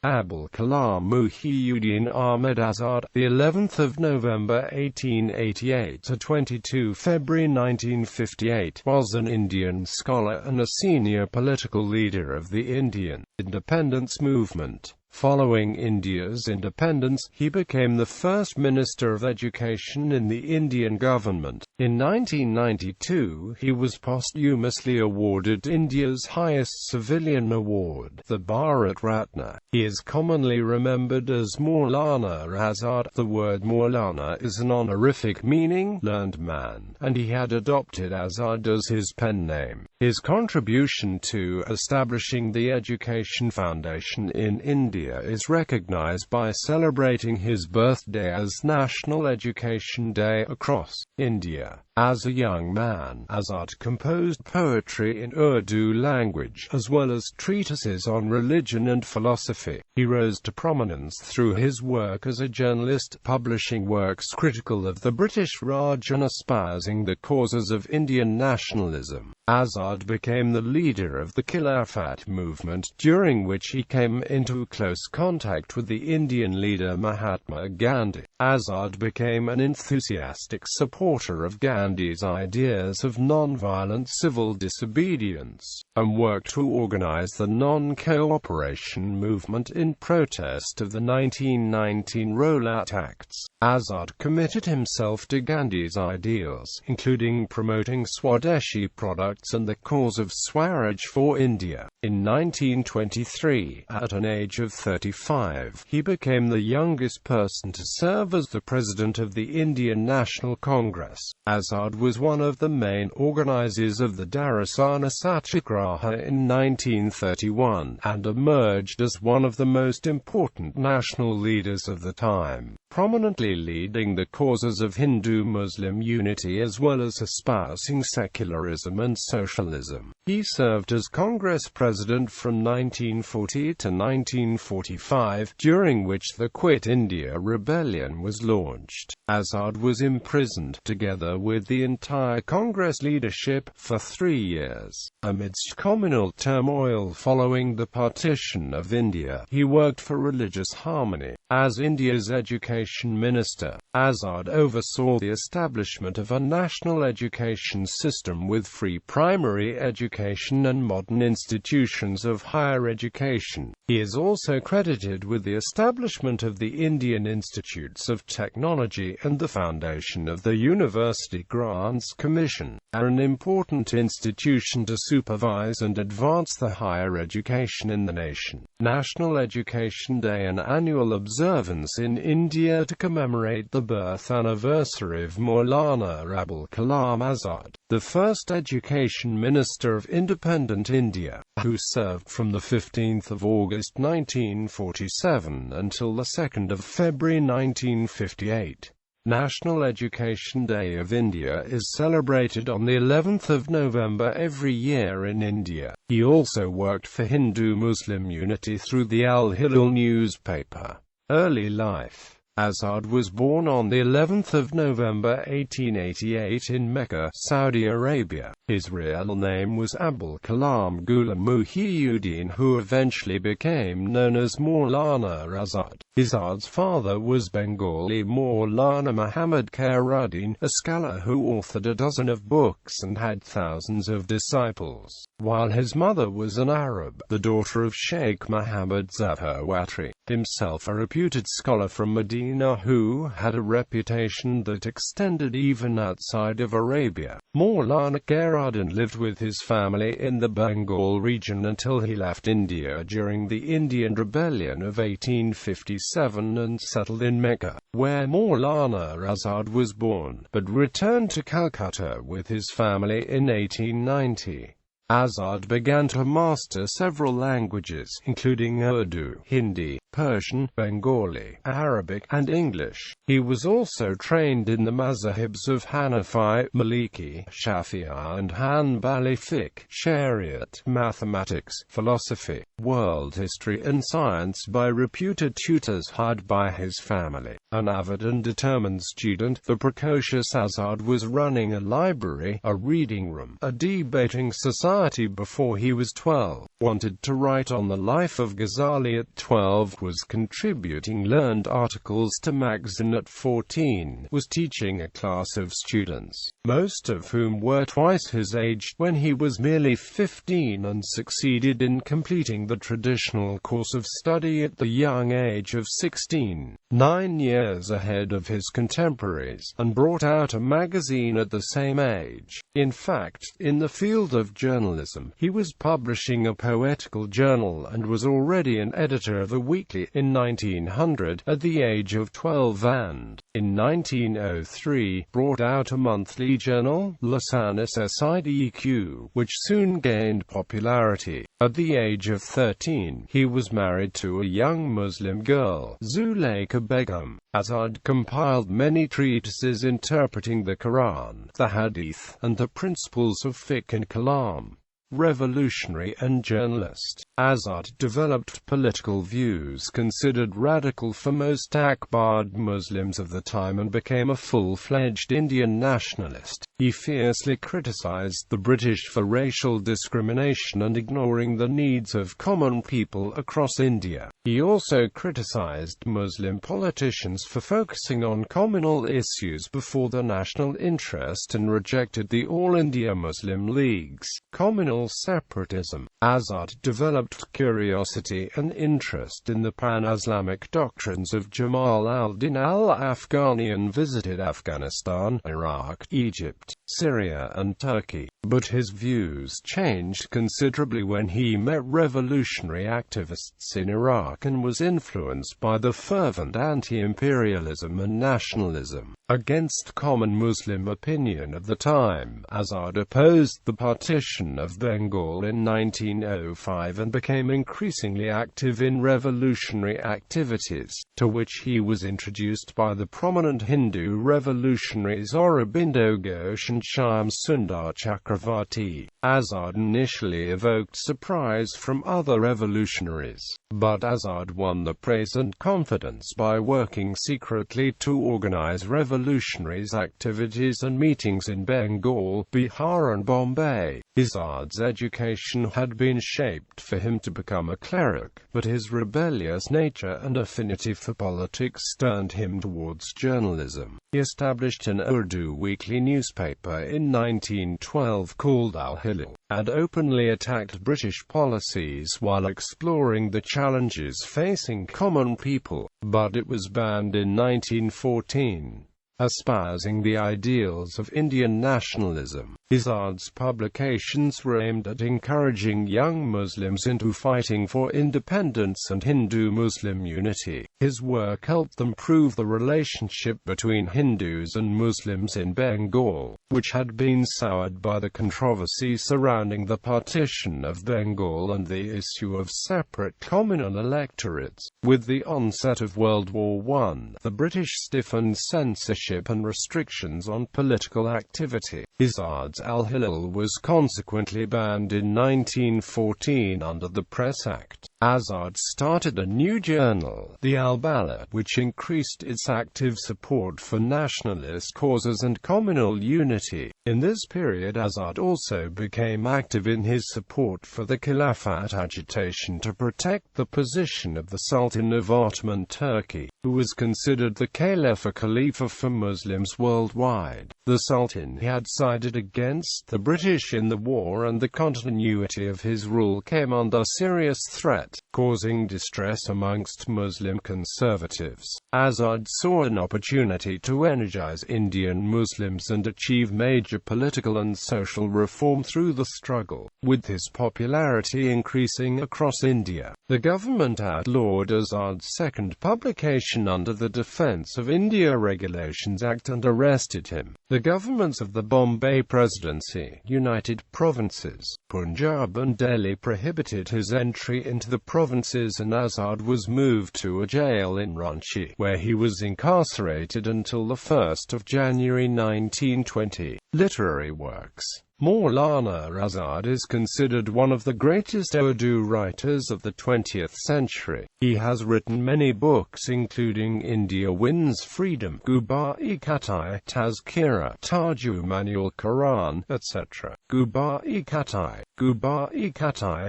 Abul Kalam Muhiyuddin Ahmed Azad, the 11th of November 1888 to 22 February 1958, was an Indian scholar and a senior political leader of the Indian independence movement. Following India's independence, he became the first Minister of Education in the Indian government. In 1992, he was posthumously awarded India's highest civilian award, the Bharat Ratna. He is commonly remembered as Maulana Azad. The word Maulana is an honorific meaning learned man, and he had adopted Azad as his pen name. His contribution to establishing the Education Foundation in India is recognized by celebrating his birthday as National Education Day across India. As a young man, Azad composed poetry in Urdu language, as well as treatises on religion and philosophy. He rose to prominence through his work as a journalist, publishing works critical of the British Raj and espousing the causes of Indian nationalism. Azad became the leader of the Khilafat movement, during which he came into close contact with the Indian leader Mahatma Gandhi. Azad became an enthusiastic supporter of Gandhi's ideas of non-violent civil disobedience, and worked to organize the non-cooperation movement in protest of the 1919 Rowlatt Acts. Azad committed himself to Gandhi's ideals, including promoting Swadeshi products and the cause of Swaraj for India. In 1923, at an age of 35, he became the youngest person to serve as the president of the Indian National Congress. Azad was one of the main organizers of the Dharasana Satyagraha in 1931, and emerged as one of the most important national leaders of the time, prominently leading the causes of Hindu-Muslim unity as well as espousing secularism and socialism. He served as Congress President from 1940 to 1945, during which the Quit India Rebellion was launched. Azad was imprisoned, together with the entire Congress leadership, for 3 years. Amidst communal turmoil following the partition of India, he worked for religious harmony. As India's education minister, Azad oversaw the establishment of a national education system with free primary education and modern institutions of higher education. He is also credited with the establishment of the Indian Institutes of Technology and the foundation of the University Grants Commission, an important institution to supervise and advance the higher education in the nation. National Education Day, an annual observance in India to commemorate the birth anniversary of Maulana Abul Kalam Azad, the first education minister of independent India, who served from the 15th of August 1947 until the 2nd of February 1958. National Education Day of India is celebrated on the 11th of November every year in India. He also worked for Hindu-Muslim unity through the Al-Hilal newspaper. Early life. Azad was born on the 11th of November 1888 in Mecca, Saudi Arabia. His real name was Abul Kalam Muhiyuddin, who eventually became known as Maulana Azad. Azad's father was Bengali Maulana Muhammad Khairuddin, a scholar who authored a dozen of books and had thousands of disciples, while his mother was an Arab, the daughter of Sheikh Muhammad Zahrawatri, himself a reputed scholar from Medina who had a reputation that extended even outside of Arabia. Maulana Khairuddin lived with his family in the Bengal region until he left India during the Indian Rebellion of 1857 and settled in Mecca, where Maulana Azad was born, but returned to Calcutta with his family in 1890. Azad began to master several languages, including Urdu, Hindi, Persian, Bengali, Arabic, and English. He was also trained in the mazahibs of Hanafi, Maliki, Shafi'i, and Hanbali fiqh, Shariat, mathematics, philosophy, world history, and science by reputed tutors hired by his family. An avid and determined student, the precocious Azad was running a library, a reading room, a debating society, society before he was 12, wanted to write on the life of Ghazali at 12, was contributing learned articles to magazine at 14, was teaching a class of students, most of whom were twice his age, when he was merely 15, and succeeded in completing the traditional course of study at the young age of 16, 9 years ahead of his contemporaries, and brought out a magazine at the same age. In fact, in the field of journalism, he was publishing a poetical journal and was already an editor of a weekly in 1900 at the age of 12, and in 1903 brought out a monthly journal, Lisan Sideq, which soon gained popularity. At the age of 13, he was married to a young Muslim girl, Zuleika Begum. Azad compiled many treatises interpreting the Quran, the Hadith, and the principles of fiqh and kalam. Revolutionary and journalist, Azad developed political views considered radical for most Akbard Muslims of the time and became a full-fledged Indian nationalist. He fiercely criticized the British for racial discrimination and ignoring the needs of common people across India. He also criticized Muslim politicians for focusing on communal issues before the national interest and rejected the All India Muslim League's communal separatism. Azad developed curiosity and interest in the pan-Islamic doctrines of Jamal al-Din al-Afghani and visited Afghanistan, Iraq, Egypt, Syria and Turkey. But his views changed considerably when he met revolutionary activists in Iraq and was influenced by the fervent anti-imperialism and nationalism against common Muslim opinion of the time. Azad opposed the partition of Bengal in 1905 and became increasingly active in revolutionary activities, to which he was introduced by the prominent Hindu revolutionaries Aurobindo Ghosh and Shyam Sundar Chakravarti. Azad initially evoked surprise from other revolutionaries, but Azad won the praise and confidence by working secretly to organize revolutionaries' activities and meetings in Bengal, Bihar and Bombay. Azad's education had been shaped for him to become a cleric, but his rebellious nature and affinity for politics turned him towards journalism. He established an Urdu weekly newspaper in 1912 called Al-Hilal, and openly attacked British policies while exploring the challenges facing common people, but it was banned in 1914. Espousing the ideals of Indian nationalism, Azad's publications were aimed at encouraging young Muslims into fighting for independence and Hindu-Muslim unity. His work helped them prove the relationship between Hindus and Muslims in Bengal, which had been soured by the controversy surrounding the partition of Bengal and the issue of separate communal electorates. With the onset of World War I, the British stiffened censorship and restrictions on political activity. Azad's Al-Hilal was consequently banned in 1914 under the Press Act. Azad started a new journal, the Al-Balad, which increased its active support for nationalist causes and communal unity. In this period, Azad also became active in his support for the Khilafat agitation to protect the position of the Sultan of Ottoman Turkey, who was considered the caliph or khalifa for Muslims worldwide. The Sultan had sided against the British in the war, and the continuity of his rule came under serious threat, causing distress amongst Muslim conservatives. Azad saw an opportunity to energize Indian Muslims and achieve major political and social reform through the struggle. With his popularity increasing across India, the government outlawed Azad's second publication under the Defence of India Regulations Act and arrested him. The governments of the Bombay Presidency, United Provinces, Punjab and Delhi prohibited his entry into the provinces, and Azad was moved to a jail in Ranchi, where he was incarcerated until the 1st of January 1920. Literary works. Maulana Azad is considered one of the greatest Urdu writers of the 20th century. He has written many books including India Wins Freedom, Gubar-e-Khatai, Tazkira, Tarjuman-ul Quran, etc. Gubar-e-Khatai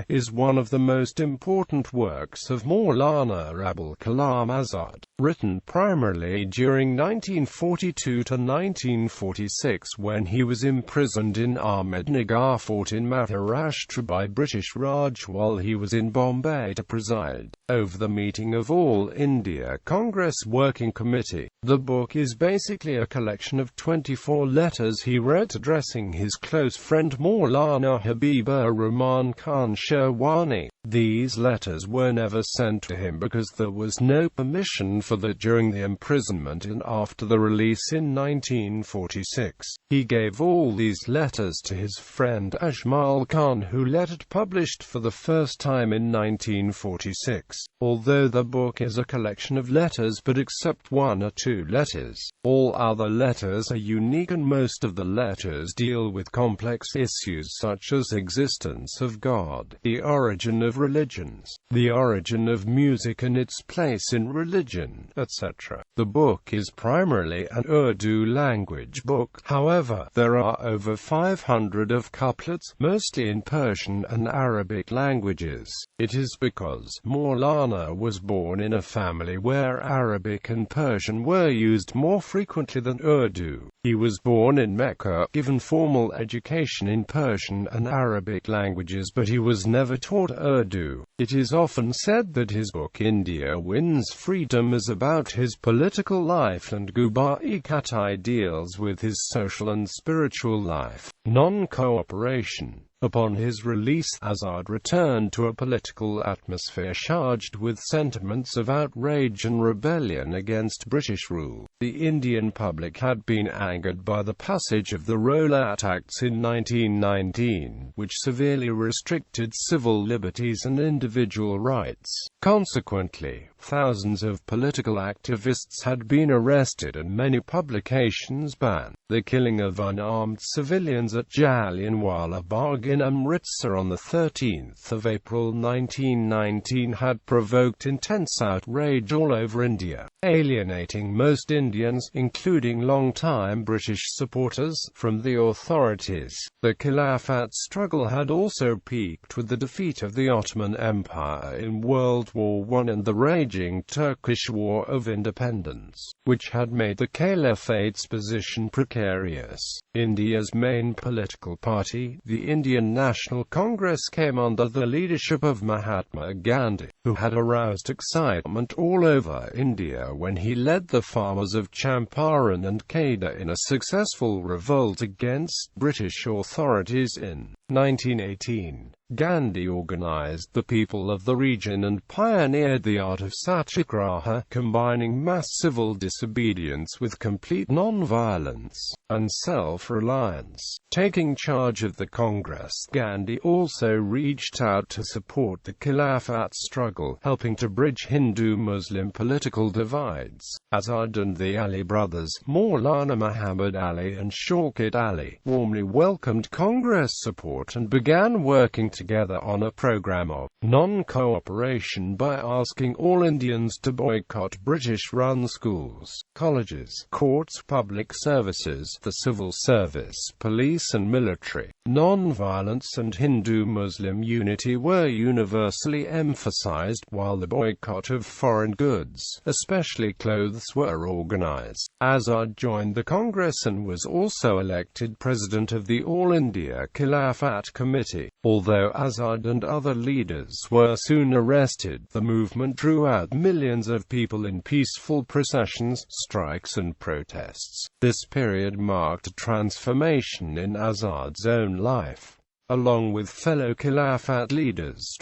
is one of the most important works of Maulana Abul Kalam Azad, written primarily during 1942 to 1946 when he was imprisoned in Ahmednagar Fort in Maharashtra by British Raj while he was in Bombay to preside over the meeting of All India Congress Working Committee. The book is basically a collection of 24 letters he wrote addressing his close friend Maulana Habibur Rahman Khan Sherwani. These letters were never sent to him because there was no permission for that during the imprisonment and after the release in 1946. He gave all these letters to his friend Ajmal Khan, who let it published for the first time in 1946. Although the book is a collection of letters but except one or two letters, all other letters are unique and most of the letters deal with complex issues such as existence of God, the origin of religions, the origin of music and its place in religion, etc. The book is primarily an Urdu language book, however, there are over 500 of couplets, mostly in Persian and Arabic languages. It is because Maulana was born in a family where Arabic and Persian were used more frequently than Urdu. He was born in Mecca, given formal education in Persian and Arabic languages, but he was never taught Urdu. It is often said that his book India Wins Freedom is about his political life and Gubar-e-Khatai deals with his social and spiritual life. Non-cooperation. Upon his release, Azad returned to a political atmosphere charged with sentiments of outrage and rebellion against British rule. The Indian public had been angered by the passage of the Rowlatt Acts in 1919, which severely restricted civil liberties and individual rights. Consequently, thousands of political activists had been arrested and many publications banned. The killing of unarmed civilians at Jallianwala Bagh in Amritsar on 13 April 1919 had provoked intense outrage all over India, alienating most Indians, including long-time British supporters, from the authorities. The Khilafat struggle had also peaked with the defeat of the Ottoman Empire in World War I and the raging Turkish War of Independence, which had made the Caliphate's position precarious. India's main political party, the Indian National Congress, came under the leadership of Mahatma Gandhi, who had aroused excitement all over India when he led the farmers of Champaran and Kheda in a successful revolt against British authorities in 1918. Gandhi organized the people of the region and pioneered the art of satyagraha, combining mass civil disobedience with complete non-violence and self-reliance. Taking charge of the Congress, Gandhi also reached out to support the Khilafat struggle, helping to bridge Hindu-Muslim political divides. Azad and the Ali brothers, Maulana Muhammad Ali and Shaukat Ali, warmly welcomed Congress support and began working together on a program of non-cooperation by asking all Indians to boycott British-run schools, colleges, courts, public services, the civil service, police and military. Non-violence and Hindu-Muslim unity were universally emphasized, while the boycott of foreign goods, especially clothes, were organized. Azad joined the Congress and was also elected president of the All India Khilafat Committee. Although Azad and other leaders were soon arrested, the movement drew out millions of people in peaceful processions, strikes and protests. This period marked a transformation in Azad's own life. Along with fellow Khilafat leaders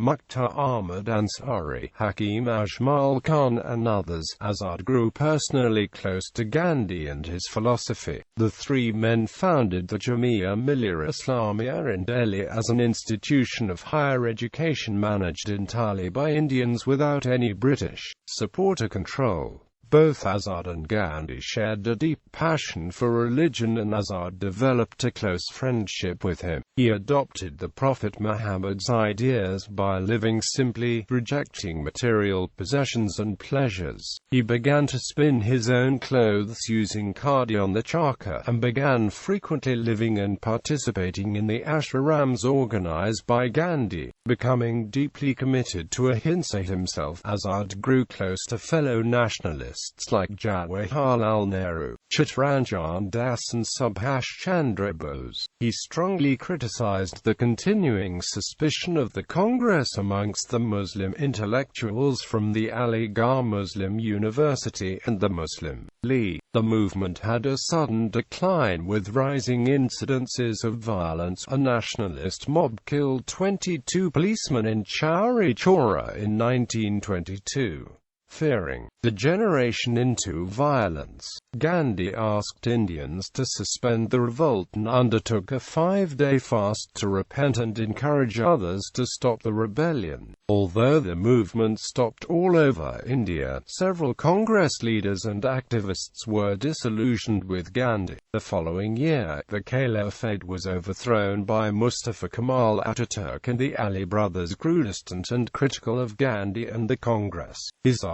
Mukhtar Ahmed Ansari, Hakim Ajmal Khan and others, Azad grew personally close to Gandhi and his philosophy. The three men founded the Jamia Millia Islamia in Delhi as an institution of higher education managed entirely by Indians without any British support or control. Both Azad and Gandhi shared a deep passion for religion, and Azad developed a close friendship with him. He adopted the Prophet Muhammad's ideas by living simply, rejecting material possessions and pleasures. He began to spin his own clothes using khadi on the charkha, and began frequently living and participating in the ashrams organized by Gandhi. Becoming deeply committed to ahimsa himself, Azad grew close to fellow nationalists like Jawaharlal Nehru, Chittaranjan Das and Subhash Chandra Bose. He strongly criticized the continuing suspicion of the Congress amongst the Muslim intellectuals from the Aligarh Muslim University and the Muslim League. The movement had a sudden decline with rising incidences of violence. A nationalist mob killed 22 policemen in Chauri Chaura in 1922. Fearing degeneration into violence, Gandhi asked Indians to suspend the revolt and undertook a 5-day fast to repent and encourage others to stop the rebellion. Although the movement stopped all over India, several Congress leaders and activists were disillusioned with Gandhi. The following year, the Caliphate was overthrown by Mustafa Kemal Ataturk, and the Ali brothers grew distant and critical of Gandhi and the Congress.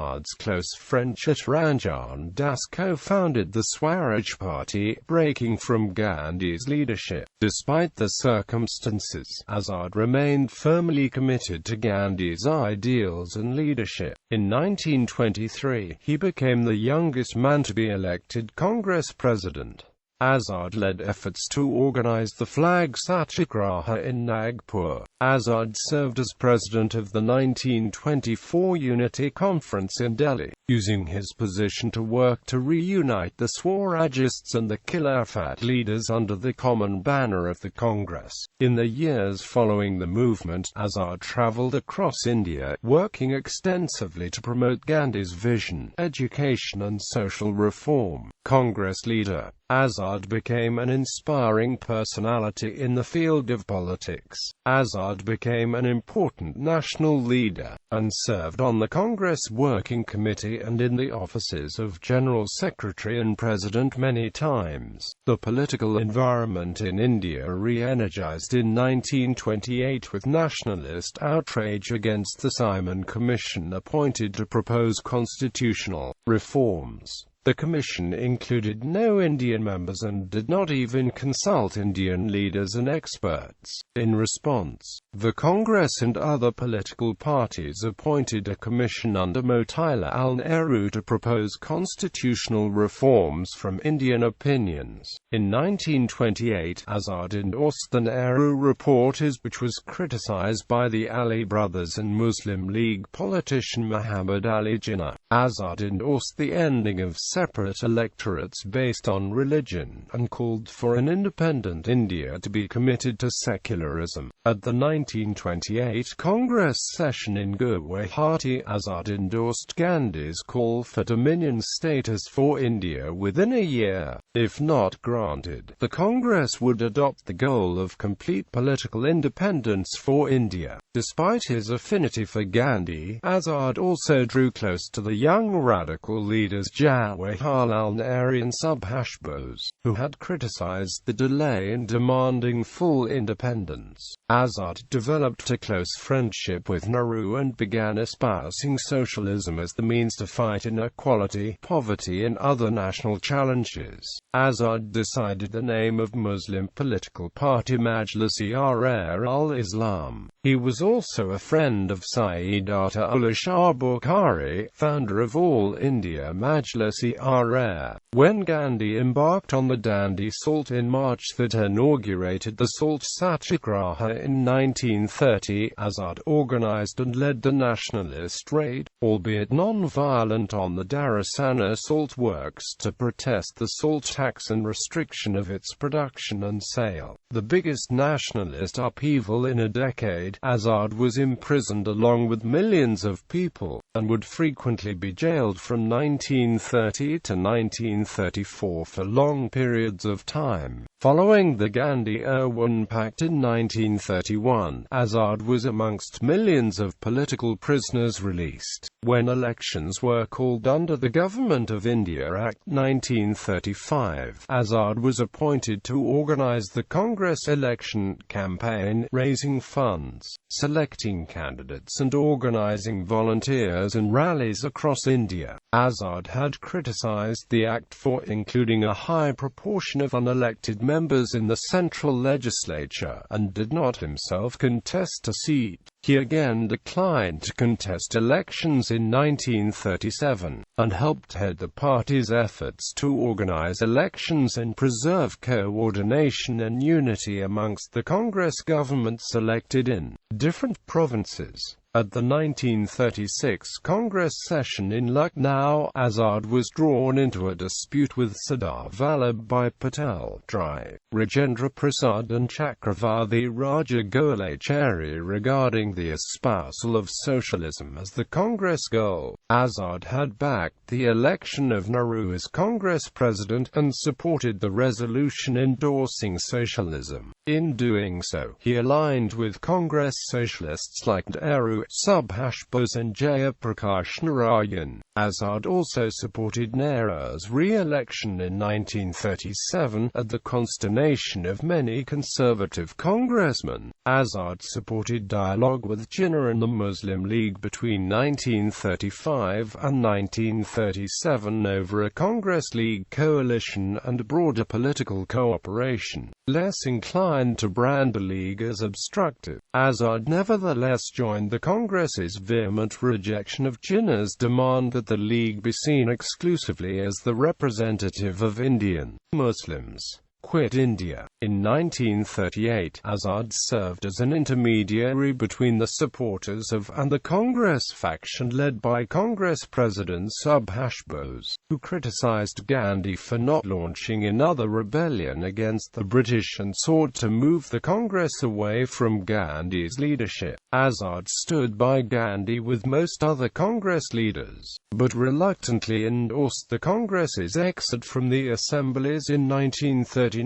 Azad's close friend Chittaranjan Das co-founded the Swaraj Party, breaking from Gandhi's leadership. Despite the circumstances, Azad remained firmly committed to Gandhi's ideals and leadership. In 1923, he became the youngest man to be elected Congress president. Azad led efforts to organize the flag satyagraha in Nagpur. Azad served as president of the 1924 Unity Conference in Delhi, using his position to work to reunite the Swarajists and the Khilafat leaders under the common banner of the Congress. In the years following the movement, Azad traveled across India, working extensively to promote Gandhi's vision, education and social reform. Congress leader Azad became an inspiring personality in the field of politics. Azad became an important national leader, and served on the Congress Working Committee and in the offices of General Secretary and President many times. The political environment in India re-energized in 1928 with nationalist outrage against the Simon Commission appointed to propose constitutional reforms. The commission included no Indian members and did not even consult Indian leaders and experts. In response, the Congress and other political parties appointed a commission under Motilal Nehru to propose constitutional reforms from Indian opinions. In 1928, Azad endorsed the Nehru Report, which was criticized by the Ali brothers and Muslim League politician Muhammad Ali Jinnah. Azad endorsed the ending of separate electorates based on religion, and called for an independent India to be committed to secularism. At the 1928 Congress session in Guwahati, Azad endorsed Gandhi's call for dominion status for India within a year. If not granted, the Congress would adopt the goal of complete political independence for India. Despite his affinity for Gandhi, Azad also drew close to the young radical leaders Jawaharlal Nehru and Subhash Bose, who had criticized the delay in demanding full independence. Azad developed a close friendship with Nehru and began espousing socialism as the means to fight inequality, poverty and other national challenges. Azad decided the name of Muslim political party Majlis-e al-Islam. He was also a friend of Syed Ata-Ullah Shah Bukhari, founder of All India Majlis-e-Arab. When Gandhi embarked on the Dandi Salt in March that inaugurated the Salt Satyagraha in 1930, Azad organized and led the nationalist raid, albeit non-violent, on the Darasana salt works to protest the salt tax and restriction of its production and sale. The biggest nationalist upheaval in a decade, Azad was imprisoned along with millions of people, and would frequently be jailed from 1930 to 1934 for long periods of time. Following the Gandhi-Irwin Pact in 1931, Azad was amongst millions of political prisoners released. When elections were called under the Government of India Act 1935, Azad was appointed to organize the Congress election campaign, raising funds, selecting candidates and organizing volunteers and rallies across India. Azad had criticized the act for including a high proportion of unelected members in the central legislature, and did not himself contest a seat. He again declined to contest elections in 1937, and helped head the party's efforts to organize elections and preserve coordination and unity amongst the Congress governments elected in different provinces. At the 1936 Congress session in Lucknow, Azad was drawn into a dispute with Sardar Vallabhbhai Patel, Rajendra Prasad and Chakravarti Raja Golachari regarding the espousal of socialism as the Congress goal. Azad had backed the election of Nehru as Congress president, and supported the resolution endorsing socialism. In doing so, he aligned with Congress socialists like Nehru, Subhash Bose and Jayaprakash Narayan. Azad also supported Nehru's re-election in 1937, at the consternation of many conservative congressmen. Azad supported dialogue with Jinnah and the Muslim League between 1935 and 1937 over a Congress League coalition and broader political cooperation. Less inclined to brand the League as obstructive, Azad nevertheless joined the Congress's vehement rejection of Jinnah's demand that the League be seen exclusively as the representative of Indian Muslims. Quit India. In 1938, Azad served as an intermediary between the supporters of and the Congress faction led by Congress President Subhash Bose, who criticized Gandhi for not launching another rebellion against the British and sought to move the Congress away from Gandhi's leadership. Azad stood by Gandhi with most other Congress leaders, but reluctantly endorsed the Congress's exit from the assemblies in 1939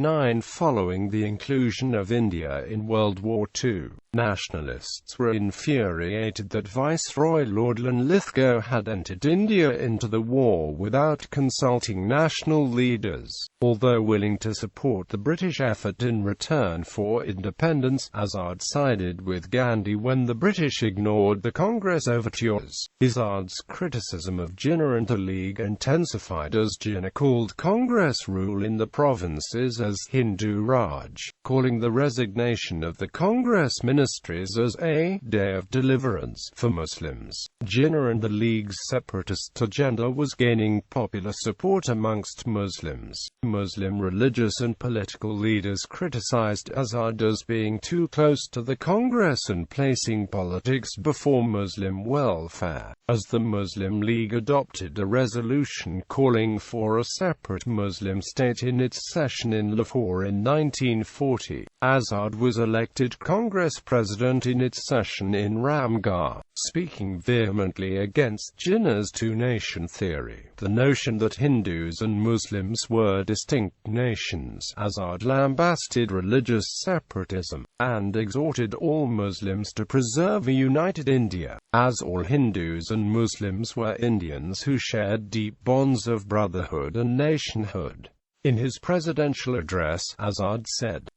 following the inclusion of India in World War II. Nationalists were infuriated that Viceroy Lord Linlithgow had entered India into the war without consulting national leaders. Although willing to support the British effort in return for independence, Azad sided with Gandhi when the British ignored the Congress overtures. Azad's criticism of Jinnah and the League intensified as Jinnah called Congress rule in the provinces as Hindu Raj, calling the resignation of the Congress ministries as a day of deliverance for Muslims. Jinnah and the League's separatist agenda was gaining popular support amongst Muslims. Muslim religious and political leaders criticized Azad as being too close to the Congress and placing politics before Muslim welfare. As the Muslim League adopted a resolution calling for a separate Muslim state in its session in Lahore in 1940, Azad was elected Congress president in its session in Ramgarh, speaking vehemently against Jinnah's two-nation theory, the notion that Hindus and Muslims were distinct nations. Azad lambasted religious separatism, and exhorted all Muslims to preserve a united India, as all Hindus and Muslims were Indians who shared deep bonds of brotherhood and nationhood. In his presidential address, Azad said,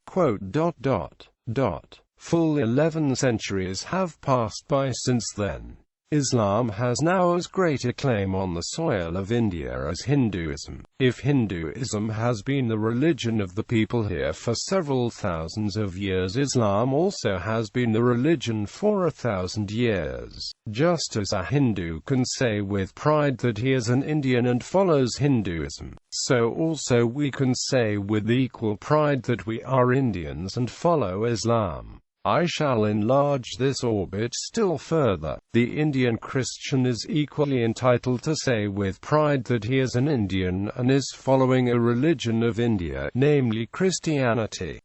"Full 11 centuries have passed by since then. Islam has now as great a claim on the soil of India as Hinduism. If Hinduism has been the religion of the people here for several thousands of years, Islam also has been the religion for 1,000 years. Just as a Hindu can say with pride that he is an Indian and follows Hinduism, so also we can say with equal pride that we are Indians and follow Islam. I shall enlarge this orbit still further. The Indian Christian is equally entitled to say with pride that he is an Indian and is following a religion of India, namely Christianity."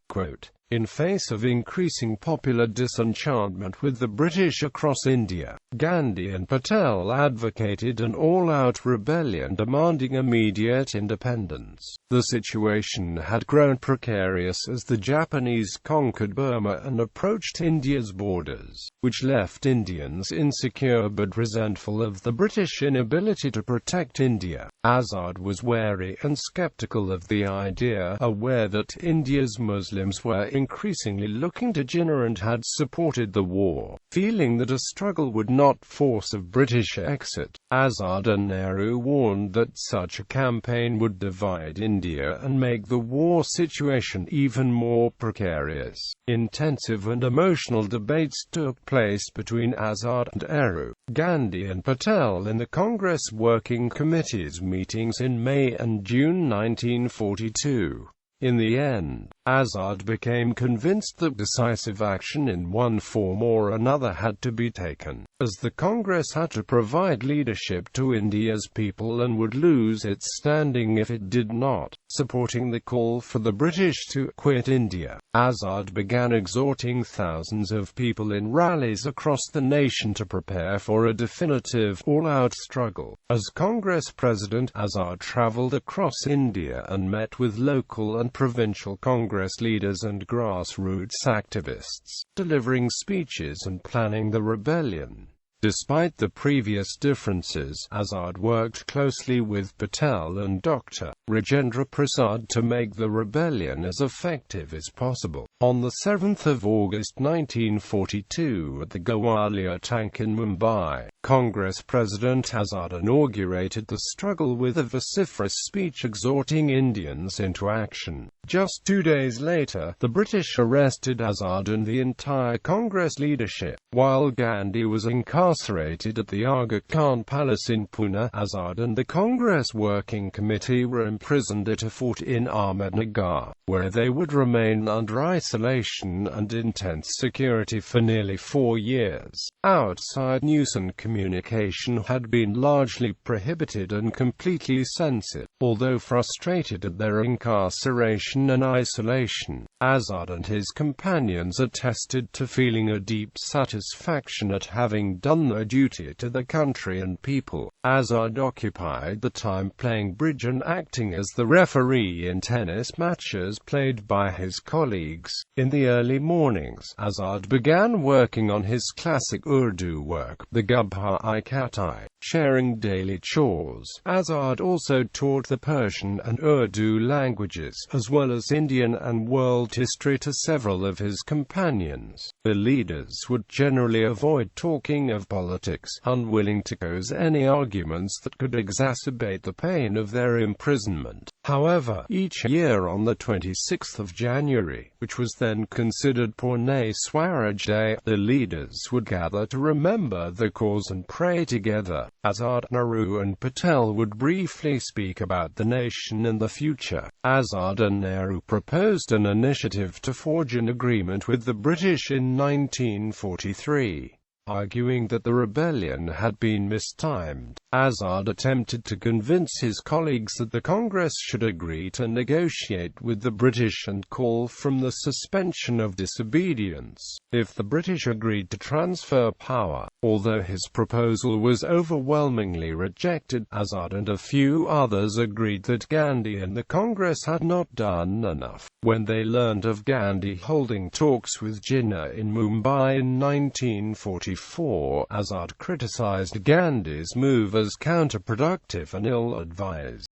In face of increasing popular disenchantment with the British across India, Gandhi and Patel advocated an all-out rebellion demanding immediate independence. The situation had grown precarious as the Japanese conquered Burma and approached India's borders, which left Indians insecure but resentful of the British inability to protect India. Azad was wary and skeptical of the idea, aware that India's Muslims were increasingly looking to Jinnah and had supported the war. Feeling that a struggle would not force a British exit, Azad and Nehru warned that such a campaign would divide India and make the war situation even more precarious. Intensive and emotional debates took place between Azad and Nehru, Gandhi and Patel in the Congress Working Committee's meetings in May and June 1942. In the end, Azad became convinced that decisive action in one form or another had to be taken, as the Congress had to provide leadership to India's people and would lose its standing if it did not. Supporting the call for the British to quit India, Azad began exhorting thousands of people in rallies across the nation to prepare for a definitive, all-out struggle. As Congress President, Azad traveled across India and met with local and provincial Congress leaders and grassroots activists, delivering speeches and planning the rebellion. Despite the previous differences, Azad worked closely with Patel and Dr. Rajendra Prasad to make the rebellion as effective as possible. On the 7th of August 1942 at the Gwalior Tank in Mumbai, Congress President Azad inaugurated the struggle with a vociferous speech exhorting Indians into action. Just 2 days later, the British arrested Azad and the entire Congress leadership. While Gandhi was incarcerated at the Aga Khan Palace in Pune, Azad and the Congress Working Committee were imprisoned at a fort in Ahmednagar, where they would remain under isolation and intense security for nearly 4 years. Outside news and communication had been largely prohibited and completely censored. Although frustrated at their incarceration and isolation, Azad and his companions attested to feeling a deep satisfaction at having done their duty to the country and people. Azad occupied the time playing bridge and acting as the referee in tennis matches played by his colleagues. In the early mornings, Azad began working on his classic Urdu work, the Gubha-i-Khatai, sharing daily chores. Azad also taught the Persian and Urdu languages, as well as Indian and world history to several of his companions. The leaders would generally avoid talking of politics, unwilling to cause any arguments that could exacerbate the pain of their imprisonment. However, each year on the 26th of January, which was then considered Purna Swaraj Day, the leaders would gather to remember the cause and pray together. Azad, Nehru and Patel would briefly speak about the nation and the future. Azad and Nehru proposed an initiative to forge an agreement with the British in 1943. Arguing that the rebellion had been mistimed, Azad attempted to convince his colleagues that the Congress should agree to negotiate with the British and call for the suspension of disobedience if the British agreed to transfer power. Although his proposal was overwhelmingly rejected, Azad and a few others agreed that Gandhi and the Congress had not done enough. When they learned of Gandhi holding talks with Jinnah in Mumbai in 1944, Azad criticized Gandhi's move as counterproductive and ill-advised.